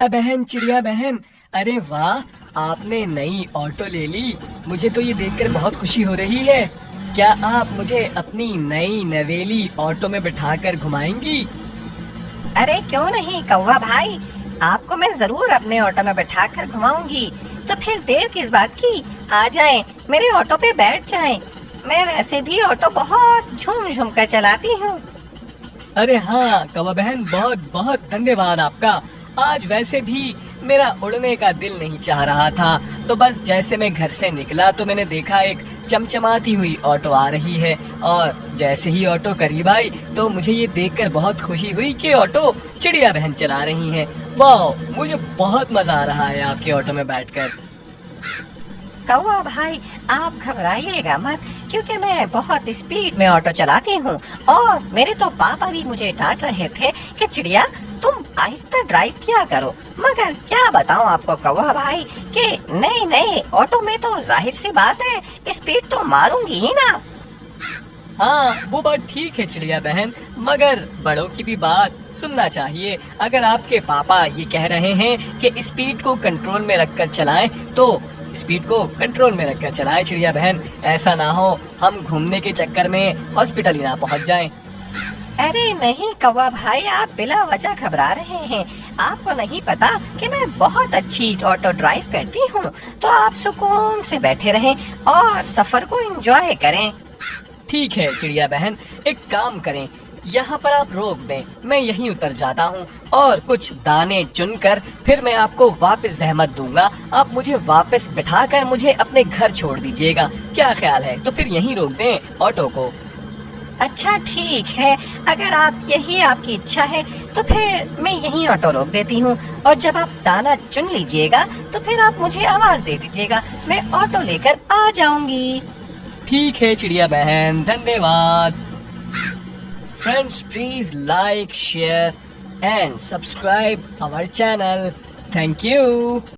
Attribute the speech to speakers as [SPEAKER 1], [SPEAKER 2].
[SPEAKER 1] बहन, चिड़िया बहन, अरे वाह, आपने नई ऑटो ले ली। मुझे तो ये देखकर बहुत खुशी हो रही है। क्या आप मुझे अपनी नई नवेली ऑटो में बिठाकर घुमाएंगी?
[SPEAKER 2] अरे क्यों नहीं कौवा भाई, आपको मैं जरूर अपने ऑटो में बैठा कर घुमाऊंगी। तो फिर देर किस बात की, आ जाएं, मेरे ऑटो पे बैठ जाएं। मैं वैसे भी ऑटो बहुत झूम झूम कर चलाती हूँ।
[SPEAKER 1] अरे हाँ कौवा बहन, बहुत बहुत धन्यवाद आपका। आज वैसे भी मेरा उड़ने का दिल नहीं चाह रहा था, तो बस जैसे मैं घर से निकला तो मैंने देखा एक चमचमाती हुई ऑटो आ रही है। और जैसे ही ऑटो करीब आई तो मुझे ये देखकर बहुत खुशी हुई कि ऑटो चिड़िया बहन चला रही हैं। वाह, मुझे बहुत मजा आ रहा है आपके ऑटो में बैठकर।
[SPEAKER 2] कौवा भाई, आप घबराइएगा मत, क्योंकि मैं बहुत स्पीड में ऑटो चलाती हूँ। और मेरे तो पापा भी मुझे डांट रहे थे कि चिड़िया तुम आहिस्ता ड्राइव किया करो। मगर क्या बताऊँ आपको कौवा भाई कि नए नए ऑटो में तो जाहिर सी बात है, स्पीड तो मारूंगी ही ना।
[SPEAKER 1] हाँ, वो बात ठीक है चिड़िया बहन, मगर बड़ों की भी बात सुनना चाहिए। अगर आपके पापा ये कह रहे हैं कि स्पीड को कंट्रोल में रखकर चलाएं, तो स्पीड को कंट्रोल में रखकर चलाएं चिड़िया बहन। ऐसा ना हो हम घूमने के चक्कर में हॉस्पिटल ही ना पहुंच जाएं।
[SPEAKER 2] अरे नहीं कौवा भाई, आप बिला वजह घबरा रहे हैं। आपको नहीं पता कि मैं बहुत अच्छी ऑटो ड्राइव करती हूँ। तो आप सुकून से बैठे रहें और सफर को एंजॉय करें।
[SPEAKER 1] ठीक है चिड़िया बहन, एक काम करें, यहाँ पर आप रोक दें, मैं यहीं उतर जाता हूँ और कुछ दाने चुनकर फिर मैं आपको वापस जहमत दूंगा। आप मुझे वापस बिठाकर मुझे अपने घर छोड़ दीजिएगा, क्या ख्याल है? तो फिर यहीं रोक दें ऑटो को।
[SPEAKER 2] अच्छा ठीक है, अगर आप यही आपकी इच्छा है तो फिर मैं यहीं ऑटो रोक देती हूँ। और जब आप दाना चुन लीजिएगा तो फिर आप मुझे आवाज दे दीजिएगा, मैं ऑटो लेकर आ जाऊंगी।
[SPEAKER 1] ठीक है चिड़िया बहन, धन्यवाद। Friends, please like, share and subscribe our channel. Thank you.